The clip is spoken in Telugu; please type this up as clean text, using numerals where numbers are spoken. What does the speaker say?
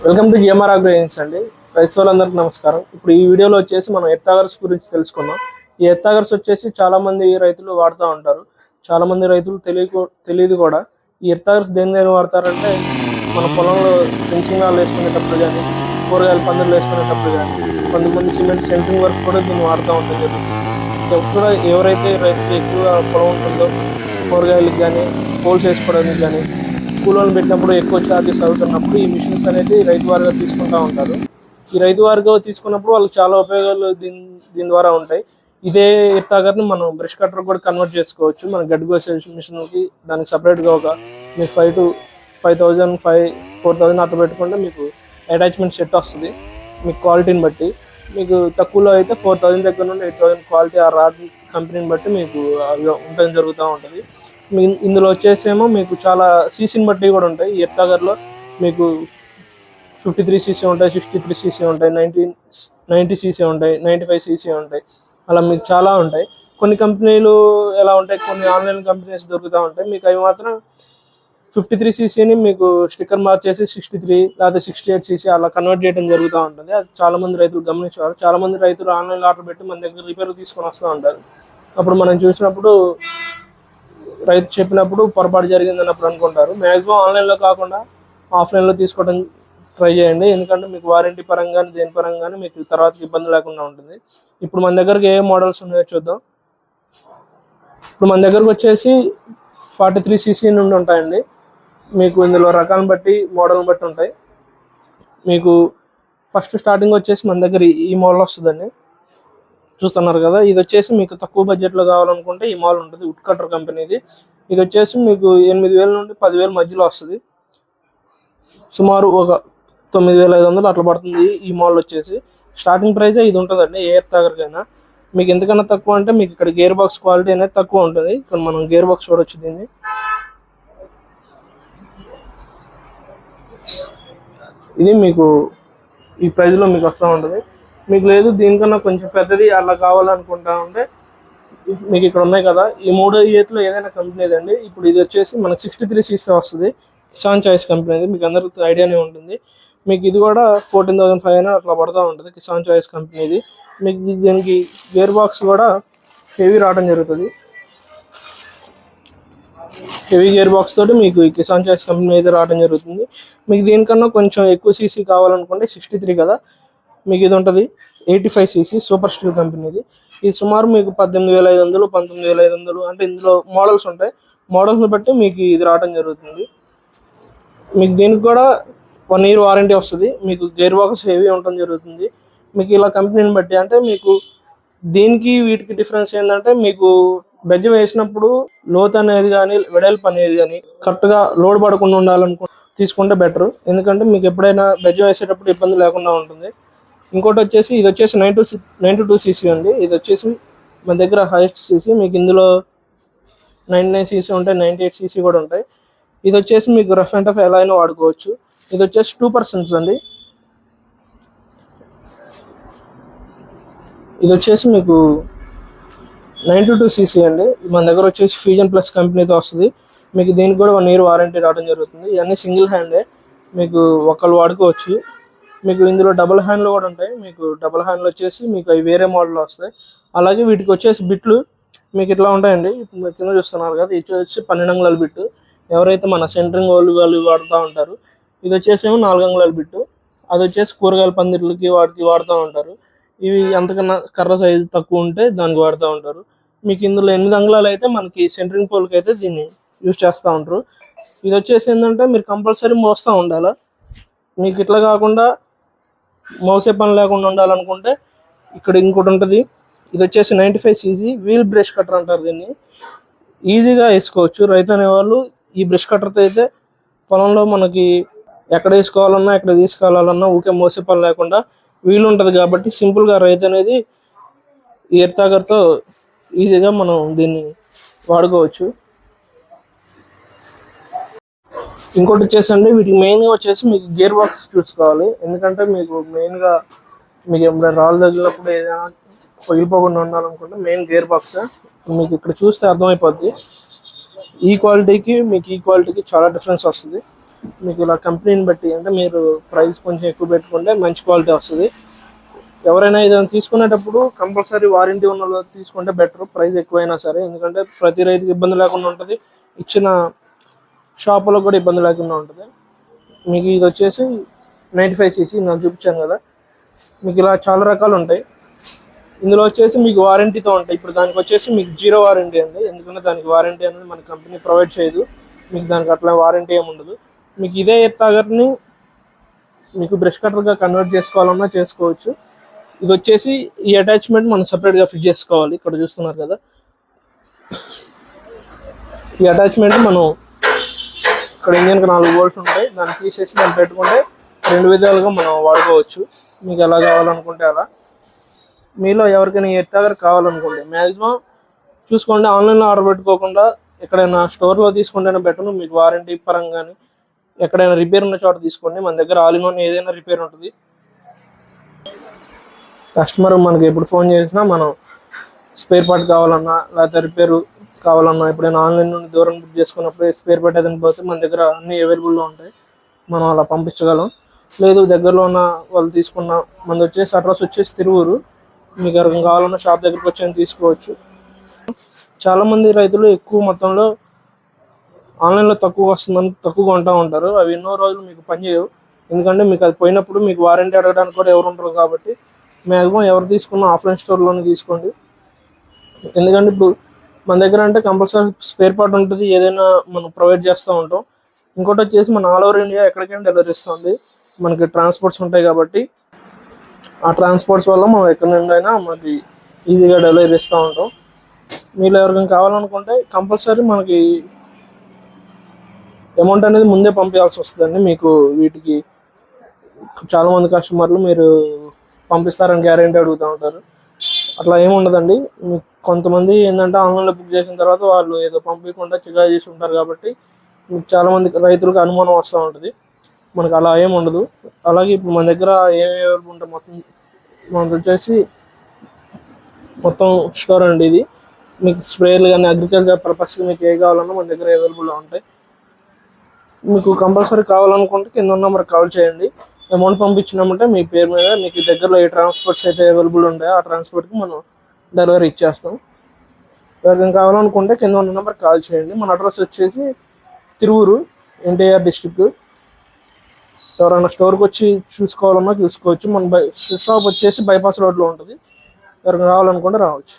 వెల్కమ్ టు జిఎంఆర్ అగ్రోయిన్స్ అండి. రైతు వాళ్ళందరికీ నమస్కారం. ఇప్పుడు ఈ వీడియోలో వచ్చేసి మనం ఎర్తాగర్స్ గురించి తెలుసుకుందాం. ఈ ఎర్తాగర్స్ వచ్చేసి చాలా మంది రైతులు వాడుతూ ఉంటారు. చాలా మంది రైతులు తెలియదు కూడా. ఈ ఎర్తాగర్స్ దేని వాడతారంటే మన పొలంలో ఫెన్సింగ్ వాళ్ళు వేసుకునేటప్పుడు కానీ, కూరగాయల పందులు వేసుకునేటప్పుడు కానీ, కొంతమంది సిమెంట్ సెంట్రింగ్ వర్క్ కూడా దీన్ని వాడుతూ ఉంటుంది. ఎప్పుడు ఎవరైతే రైతులు ఎక్కువగా పొలం ఉంటుందో కూరగాయలకు కానీ, పోల్స్ వేసుకోవడానికి కానీ, కూలోని పెట్టినప్పుడు ఎక్కువ ఛార్జెస్ అవుతున్నప్పుడు ఈ మిషన్స్ అనేది రైతు వారిగా తీసుకుంటూ ఉంటారు. ఈ రైతు వారిగా తీసుకున్నప్పుడు వాళ్ళకి చాలా ఉపయోగాలు దీని ద్వారా ఉంటాయి. ఇదే ఎర్తాగర్ని మనం బ్రష్ కట్టర్ కూడా కన్వర్ట్ చేసుకోవచ్చు. మన గడ్డి కోసే మిషన్కి దానికి సపరేట్గా ఒక మీకు 5,000 4,000 అట్లా పెట్టుకుంటే మీకు అటాచ్మెంట్ సెట్ వస్తుంది. మీకు క్వాలిటీని బట్టి మీకు తక్కువలో అయితే 4,000 దగ్గర నుండి 8,000 క్వాలిటీ ఆ రాడ్ కంపెనీని బట్టి మీకు ఉండడం జరుగుతూ ఉంటుంది. ఇందులో వచ్చేసేమో మీకు చాలా సీసీని బట్టి కూడా ఉంటాయి. ఈ ఎర్తాగర్లో మీకు 53 సీసీ ఉంటాయి, 63 సీసీ ఉంటాయి, 90 సీసీ ఉంటాయి, 95 సీసీ ఉంటాయి. అలా మీకు చాలా ఉంటాయి. కొన్ని కంపెనీలు ఎలా ఉంటాయి, కొన్ని ఆన్లైన్ కంపెనీస్ దొరుకుతూ ఉంటాయి. మీకు అవి మాత్రం 53 సీసీని మీకు స్టిక్కర్ మార్చేసి 63 లేదా 68 సీసీ అలా కన్వర్ట్ చేయడం జరుగుతూ ఉంటుంది. అది చాలా మంది రైతులు గమనించేవారు. చాలా మంది రైతులు ఆన్లైన్లో ఆర్డర్ పెట్టి మన దగ్గర రిపేర్ తీసుకొని వస్తూ ఉంటారు. అప్పుడు మనం చూసినప్పుడు రైతు చెప్పినప్పుడు పొరపాటు జరిగింది అన్నప్పుడు అనుకుంటారు. మ్యాక్సిమం ఆన్లైన్లో కాకుండా ఆఫ్లైన్లో తీసుకోవడం ట్రై చేయండి. ఎందుకంటే మీకు వారంటీ పరంగా దేని పరంగా మీకు తర్వాత ఇబ్బంది లేకుండా ఉంటుంది. ఇప్పుడు మన దగ్గరకు ఏ మోడల్స్ ఉన్నాయో చూద్దాం. ఇప్పుడు మన దగ్గరకు వచ్చేసి 43 సీసీ నుండి ఉంటాయండి. మీకు ఇందులో రకాలను బట్టి మోడల్ని బట్టి ఉంటాయి. మీకు ఫస్ట్ స్టార్టింగ్ వచ్చేసి మన దగ్గర ఈ మోడల్ వస్తుందండి. చూస్తున్నారు కదా, ఇది వచ్చేసి మీకు తక్కువ బడ్జెట్లో కావాలనుకుంటే ఈ మోడల్ ఉంటుంది. వుడ్ కటర్ కంపెనీది. ఇది వచ్చేసి మీకు 8,000 నుండి 10,000 మధ్యలో వస్తుంది. సుమారు ఒక 9,500 అట్లా పడుతుంది. ఈ మోడల్ వచ్చేసి స్టార్టింగ్ ప్రైజే ఇది ఉంటుందండి ఏ ఎర్తాగర్కైనా. మీకు ఎందుకన్నా తక్కువ అంటే మీకు ఇక్కడ గేర్ బాక్స్ క్వాలిటీ అనేది తక్కువ ఉంటుంది. ఇక్కడ మనం గేర్ బాక్స్ చూడొచ్చు. దీన్ని ఇది మీకు ఈ ప్రైజ్లో మీకు వస్తూ ఉంటుంది. మీకు లేదు దీనికన్నా కొంచెం పెద్దది అలా కావాలనుకుంటా ఉంటే మీకు ఇక్కడ ఉన్నాయి కదా, ఈ 3 ఏదైనా కంపెనీది అండి. ఇప్పుడు ఇది వచ్చేసి మనకు 63 సీసీ వస్తుంది. కిసాన్ చాయిస్ కంపెనీది, మీకు అందరికీ ఐడియానే ఉంటుంది. మీకు ఇది కూడా 14,500 అట్లా పడుతూ ఉంటుంది. కిసాన్ చాయిస్ కంపెనీది. మీకు దీనికి గేర్ బాక్స్ కూడా హెవీ రావడం జరుగుతుంది. హెవీ గేర్ బాక్స్ తోటి మీకు ఈ కిసాన్ చాయిస్ కంపెనీ అయితే రావడం జరుగుతుంది. మీకు దీనికన్నా కొంచెం ఎక్కువ సీసీ కావాలనుకుంటే 63 కదా, మీకు ఇది ఉంటుంది 85 సీసీ సూపర్ స్టీల్ కంపెనీది. ఇది సుమారు మీకు 18,500 19,500 అంటే ఇందులో మోడల్స్ ఉంటాయి. మోడల్స్ని బట్టి మీకు ఇది రావడం జరుగుతుంది. మీకు దీనికి కూడా 1 year వారంటీ వస్తుంది. మీకు గేర్ బాక్స్ హెవీ ఉండటం జరుగుతుంది. మీకు ఇలా కంపెనీని బట్టి అంటే మీకు దీనికి వీటికి డిఫరెన్స్ ఏంటంటే మీకు బెజ్జం వేసినప్పుడు లోత్ అనేది కానీ వెడల్పు అనేది కానీ కరెక్ట్గా లోడ్ పడకుండా తీసుకుంటే బెటర్. ఎందుకంటే మీకు ఎప్పుడైనా బెజ్జం వేసేటప్పుడు ఇబ్బంది లేకుండా ఉంటుంది. ఇంకోటి వచ్చేసి ఇది వచ్చేసి 92 సీసీ అండి. ఇది వచ్చేసి మన దగ్గర హైయెస్ట్ సీసీ. మీకు ఇందులో 99 సీసీ ఉంటాయి, 98 సీసీ కూడా ఉంటాయి. ఇది వచ్చేసి మీకు రఫ్ అండ్ టఫ్ ఎలా అయినా వాడుకోవచ్చు. ఇది వచ్చేసి 2% అండి. ఇది వచ్చేసి మీకు 92 సీసీ అండి. మన దగ్గర వచ్చేసి ఫ్యూజన్ ప్లస్ కంపెనీతో వస్తుంది. మీకు దీనికి కూడా 1 year వారంటీ రావడం జరుగుతుంది. ఇవన్నీ సింగిల్ హ్యాండే, మీకు ఒకళ్ళు వాడుకోవచ్చు. మీకు ఇందులో డబుల్ హ్యాండ్లు కూడా ఉంటాయి. మీకు డబుల్ హ్యాండ్లు వచ్చేసి మీకు అవి వేరే మోడల్లో వస్తాయి. అలాగే వీటికి వచ్చేసి బిట్లు మీకు ఇట్లా ఉంటాయండి. ఇప్పుడు కింద చూస్తున్నారు కదా, ఇది వచ్చి 12 అంగుళాల బిట్టు. ఎవరైతే మన సెంటరింగ్ వాళ్ళు వాడుతూ ఉంటారు. ఇది వచ్చేసి 4 అంగుళాల బిట్టు. అది వచ్చేసి కూరగాయల పందిర్లకి వాటికి వాడుతూ ఉంటారు. ఇవి ఎంతకన్నా కర్ర సైజు తక్కువ ఉంటే దానికి వాడుతూ ఉంటారు. మీకు ఇందులో 8 అంగుళాలు అయితే మనకి సెంటరింగ్ పోల్కి అయితే దీన్ని యూజ్ చేస్తూ ఉంటారు. ఇది వచ్చేసి ఏంటంటే మీరు కంపల్సరీ మోస్తూ ఉండాలి. మీకు ఇట్లా కాకుండా మోసే పని లేకుండా ఉండాలనుకుంటే ఇక్కడ ఇంకోటి ఉంటుంది. ఇది వచ్చేసి 95 సీసీ వీల్ బ్రష్ కట్టర్ అంటారు. దీన్ని ఈజీగా వేసుకోవచ్చు. రైతు అనేవాళ్ళు ఈ బ్రష్ కట్టర్తో అయితే పొలంలో మనకి ఎక్కడ వేసుకోవాలన్నా ఎక్కడ తీసుకెళ్ళాలన్నా ఊకే మోసే పని లేకుండా వీలు ఉంటుంది. కాబట్టి సింపుల్గా రైతు అనేది ఈ ఎర్తాగర్తో ఈజీగా మనం దీన్ని వాడుకోవచ్చు. ఇంకోటి వచ్చేసండి వీటికి మెయిన్గా వచ్చేసి మీకు గేర్ బాక్స్ చూసుకోవాలి. ఎందుకంటే మీకు మెయిన్గా మీకు ఎప్పుడైనా రాళ్ళు తగిలినప్పుడు ఏదైనా పగిలిపోకుండా ఉండాలనుకుంటే మెయిన్ గేర్ బాక్స్. మీకు ఇక్కడ చూస్తే అర్థమైపోద్ది. ఈ క్వాలిటీకి మీకు ఈ క్వాలిటీకి చాలా డిఫరెన్స్ వస్తుంది. మీకు ఇలా కంపెనీని బట్టి అంటే మీరు ప్రైస్ కొంచెం ఎక్కువ పెట్టుకుంటే మంచి క్వాలిటీ వస్తుంది. ఎవరైనా ఏదైనా తీసుకునేటప్పుడు కంపల్సరీ వారంటీ ఉన్న వాళ్ళు తీసుకుంటే బెటర్, ప్రైస్ ఎక్కువైనా సరే. ఎందుకంటే ప్రతి రైతుకి ఇబ్బంది లేకుండా ఉంటుంది, ఇచ్చిన షాపులో కూడా ఇబ్బంది లేకుండా ఉంటుంది. మీకు ఇది వచ్చేసి 95cc నాకు చూపించాను కదా. మీకు ఇలా చాలా రకాలు ఉంటాయి. ఇందులో వచ్చేసి మీకు వారంటీతో ఉంటాయి. ఇప్పుడు దానికి వచ్చేసి మీకు 0 వారంటీ అండి, ఎందుకంటే దానికి వారంటీ అనేది మన కంపెనీ ప్రొవైడ్ చేయదు. మీకు దానికి అట్లా వారంటీ ఏమి ఉండదు. మీకు ఇదే ఎత్తాగర్ని మీకు బ్రష్ కట్టర్గా కన్వర్ట్ చేసుకోవాలన్నా చేసుకోవచ్చు. ఇది వచ్చేసి ఈ అటాచ్మెంట్ మనం సపరేట్గా ఫిట్ చేసుకోవాలి. ఇక్కడ చూస్తున్నారు కదా, ఈ అటాచ్మెంట్ మనం ఇక్కడ ఇంజన్కి 4 బోల్ట్స్ ఉంటాయి, దాన్ని తీసేసి దాన్ని పెట్టుకుంటే 2 విధాలుగా మనం వాడుకోవచ్చు. మీకు ఎలా కావాలనుకుంటే అలా. మీలో ఎవరికైనా ఎత్తాగర్ కావాలనుకుంటే మ్యాక్సిమం చూసుకోండి, ఆన్లైన్లో ఆర్డర్ పెట్టుకోకుండా ఎక్కడైనా స్టోర్లో తీసుకుంటేనే బెటర్. మీకు వారంటీ పరంగా కానీ ఎక్కడైనా రిపేర్ ఉన్న చోట తీసుకోండి. మన దగ్గర ఆల్ ఇన్ వన్ ఏదైనా రిపేర్ ఉంటుంది. కస్టమర్ మనకి ఎప్పుడు ఫోన్ చేసినా మనం స్పేర్ పార్ట్ కావాలన్నా లేకపోతే రిపేరు కావాలన్నా ఎప్పుడైనా ఆన్లైన్ నుండి దూరం బుక్ చేసుకున్నప్పుడు స్పేర్ పార్ట్ ఏదైనా పోతే మన దగ్గర అన్నీ అవైలబుల్లో ఉంటాయి, మనం అలా పంపించగలం. లేదు దగ్గరలో ఉన్న వాళ్ళు తీసుకున్న మనది వచ్చేసి అడ్రస్ వచ్చేసి తిరువూరు. మీకు ఎవరికైనా కావాలన్నా షాప్ దగ్గరికి వచ్చి తీసుకోవచ్చు. చాలామంది రైతులు ఎక్కువ మొత్తంలో ఆన్లైన్లో తక్కువ వస్తుందని తక్కువ కొంటూ ఉంటారు. అవి ఎన్నో రోజులు మీకు పనిచేయవు, ఎందుకంటే మీకు అది పోయినప్పుడు మీకు వారంటీ అడగడానికి కూడా ఎవరు ఉంటారు. కాబట్టి మ్యాక్సిమం ఎవరు తీసుకున్న ఆఫ్లైన్ స్టోర్లోనే తీసుకోండి. ఎందుకంటే ఇప్పుడు మన దగ్గర అంటే కంపల్సరీ స్పేర్ పార్ట్ ఉంటుంది, ఏదైనా మనం ప్రొవైడ్ చేస్తూ ఉంటాం. ఇంకోటి వచ్చేసి మన ఆల్ ఓవర్ ఇండియా ఎక్కడికైనా డెలివరీ ఇస్తుంది. మనకి ట్రాన్స్పోర్ట్స్ ఉంటాయి కాబట్టి ఆ ట్రాన్స్పోర్ట్స్ వల్ల మనం ఎక్కడి నుండి అయినా మనకి ఈజీగా డెలివరీ ఇస్తూ ఉంటాం. మీరు ఎవరికైనా కావాలనుకుంటే కంపల్సరీ మనకి అమౌంట్ అనేది ముందే పంపించాల్సి వస్తుందండి. మీకు వీటికి చాలామంది కస్టమర్లు మీరు పంపిస్తారని గ్యారెంటీ అడుగుతూ ఉంటారు. అట్లా ఏమి ఉండదండి. మీకు కొంతమంది ఏంటంటే ఆన్లైన్లో బుక్ చేసిన తర్వాత వాళ్ళు ఏదో పంపించకుండా చిగా చేసి ఉంటారు కాబట్టి మీకు చాలామంది రైతులకు అనుమానం వస్తూ ఉంటుంది. మనకు అలా ఏమి ఉండదు. అలాగే ఇప్పుడు మన దగ్గర ఏమి అవైలబుల్ ఉంటాయి మొత్తం మనకు వచ్చేసి మొత్తం స్టోర్ అండి ఇది. మీకు స్ప్రేయర్లు కానీ అగ్రికల్చర్ పర్పస్కి మీకు ఏ కావాలన్నా మన దగ్గర అవైలబుల్లో ఉంటాయి. మీకు కంపల్సరీ కావాలనుకుంటే కింద ఉన్న నెంబర్కి కాల్ చేయండి. అమౌంట్ పంపించినామంటే మీ పేరు మీద మీకు దగ్గరలో ఏ ట్రాన్స్పోర్ట్స్ అయితే అవైలబుల్ ఉంటాయో ఆ ట్రాన్స్పోర్ట్కి మనం డెలివరీ ఇచ్చేస్తాం. ఎవరికైనా కావాలనుకుంటే కింద ఉన్న నెంబర్కి కాల్ చేయండి. మన అడ్రస్ వచ్చేసి తిరువూరు, ఎన్టీఆర్ డిస్ట్రిక్ట్. ఎవరైనా స్టోర్కి వచ్చి చూసుకోవాలన్నా చూసుకోవచ్చు. మన షాప్ వచ్చేసి బైపాస్ రోడ్లో ఉంటుంది. ఎవరికైనా రావాలనుకుంటే రావచ్చు.